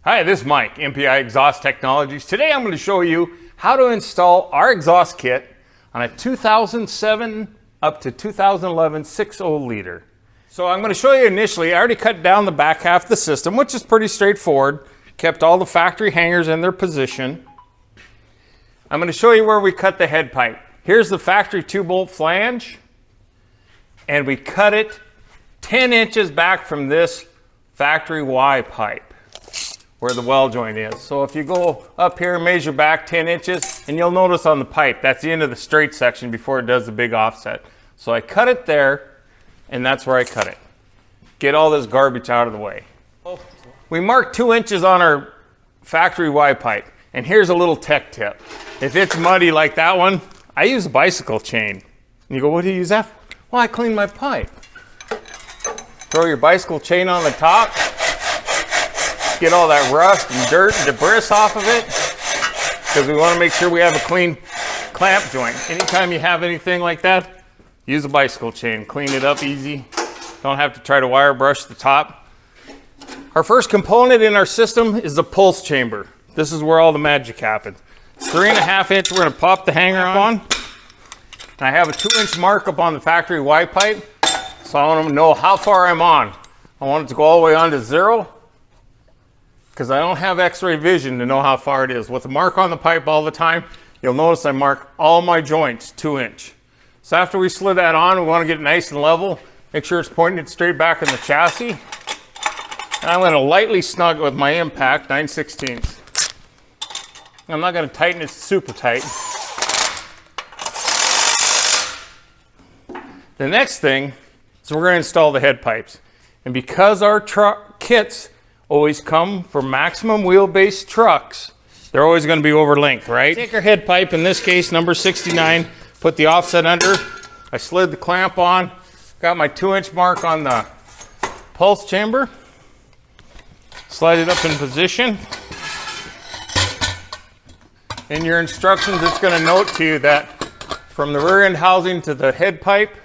Hi, this is Mike, MPI Exhaust Technologies. Today I'm going to show you how to install our exhaust kit on a 2007 up to 2011 6.0 liter. So I'm going to show you initially, I already cut down the back half of the system, which is pretty straightforward. Kept all the factory hangers in their position. I'm going to show you where we cut the head pipe. Here's the factory 2-bolt flange, and we cut it 10 inches back from this factory Y pipe where the weld joint is. So if you go up here and measure back 10 inches, and you'll notice on the pipe, that's the end of the straight section before it does the big offset. So I cut it there, and that's where I cut it. Get all this garbage out of the way. We marked 2 inches on our factory Y pipe, and here's a little tech tip. If it's muddy like that one, I use a bicycle chain. And you go, what do you use that for? Well, I clean my pipe. Throw your bicycle chain on the top, get all that rust and dirt and debris off of it, because we want to make sure we have a clean clamp joint. Anytime you have anything like that, use a bicycle chain. Clean it up easy. Don't have to try to wire brush the top. Our first component in our system is the pulse chamber. This is where all the magic happens. It's 3.5 inch. We're going to pop the hanger on. And I have a 2-inch mark up on the factory Y pipe, so I want to know how far I'm on. I want it to go all the way on to 0, because I don't have x-ray vision to know how far it is. With the mark on the pipe all the time, you'll notice I mark all my joints 2 inch. So after we slid that on, we want to get it nice and level. Make sure it's pointed straight back in the chassis. And I'm going to lightly snug it with my impact, 9/16. I'm not going to tighten it super tight. The next thing is we're going to install the head pipes. And because our truck kits always come for maximum wheelbase trucks, they're always going to be over length, right? Take our head pipe, in this case number 69, put the offset under. I slid the clamp on, got my 2-inch mark on the pulse chamber, slide it up in position. In your instructions, it's going to note to you that from the rear end housing to the head pipe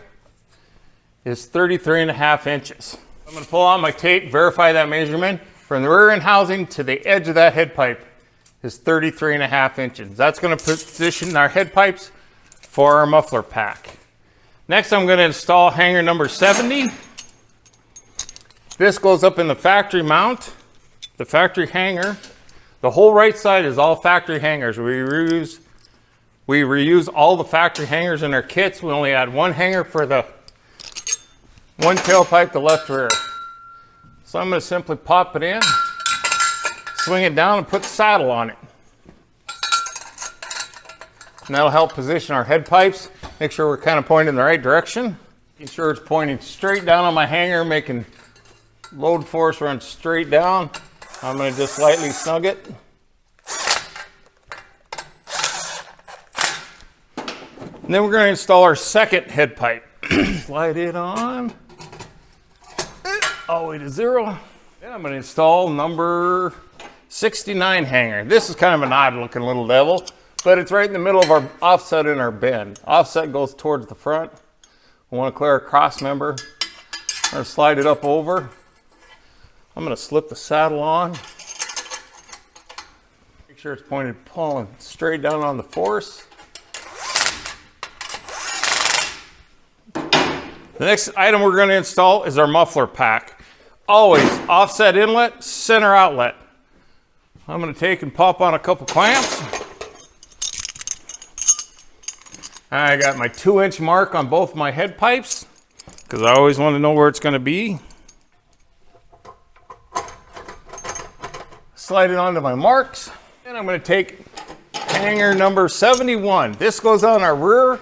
is 33.5 inches. I'm going to pull out my tape, verify that measurement. From the rear end housing to the edge of that head pipe is 33.5 inches. That's going to position our head pipes for our muffler pack. Next, I'm going to install hanger number 70. This goes up in the factory mount, the factory hanger. The whole right side is all factory hangers. We reuse all the factory hangers in our kits. We only add one hanger for the one tailpipe, the left rear. So I'm going to simply pop it in, swing it down, and put the saddle on it. And that'll help position our head pipes. Make sure we're kind of pointing in the right direction. Making sure it's pointing straight down on my hanger, making load force run straight down. I'm going to just lightly snug it. And then we're going to install our second head pipe. Slide it on. All the way to 0. Then I'm going to install number 69 hanger. This is kind of an odd looking little devil, but it's right in the middle of our offset in our bend. Offset goes towards the front. We want to clear our cross member. I'm going to slide it up over. I'm going to slip the saddle on. Make sure it's pointed, pulling straight down on the force. The next item we're going to install is our muffler pack. Always offset inlet, center outlet. I'm going to take and pop on a couple clamps. I got my 2-inch mark on both my head pipes, because I always want to know where it's going to be. Slide it onto my marks, and I'm going to take hanger number 71. This goes on our rear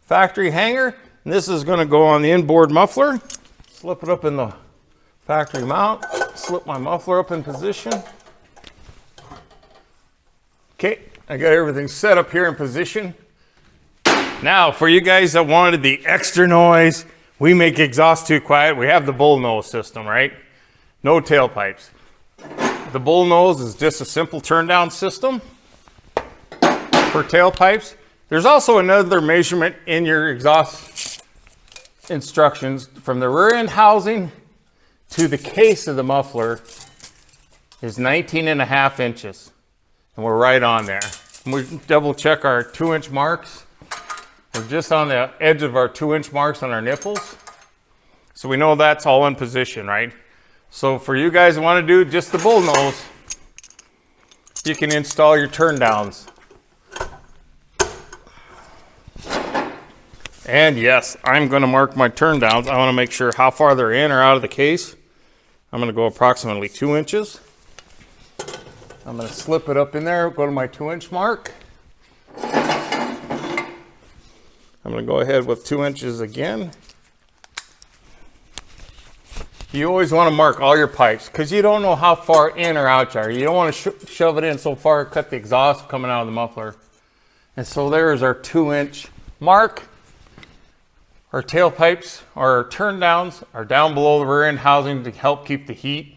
factory hanger, and this is going to go on the inboard muffler. Slip it up in the factory mount, slip my muffler up in position. Okay, I got everything set up here in position. Now, for you guys that wanted the extra noise, we make exhaust too quiet. We have the Bullnose system, right? No tailpipes. The Bullnose is just a simple turndown system for tailpipes. There's also another measurement in your exhaust instructions from the rear end housing to the case of the muffler is 19.5 inches. And we're right on there. And we double check our 2-inch marks. We're just on the edge of our 2-inch marks on our nipples. So we know that's all in position, right? So for you guys who want to do just the bull nose, you can install your turn downs. And yes, I'm going to mark my turn downs. I want to make sure how far they're in or out of the case. I'm going to go approximately 2 inches. I'm going to slip it up in there, go to my 2-inch mark. I'm going to go ahead with 2 inches again. You always want to mark all your pipes because you don't know how far in or out you are. You don't want to shove it in so far, cut the exhaust coming out of the muffler. And so there's our 2-inch mark. Our tailpipes, our turn downs are down below the rear end housing to help keep the heat,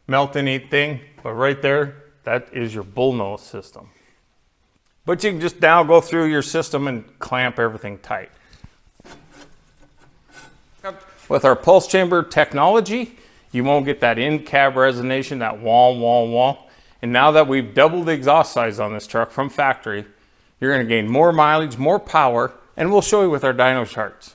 melt anything. But right there, that is your Bullnose system. But you can just now go through your system and clamp everything tight. With our pulse chamber technology, you won't get that in-cab resonation, that wah, wah, wah. And now that we've doubled the exhaust size on this truck from factory, you're going to gain more mileage, more power, and we'll show you with our dyno charts.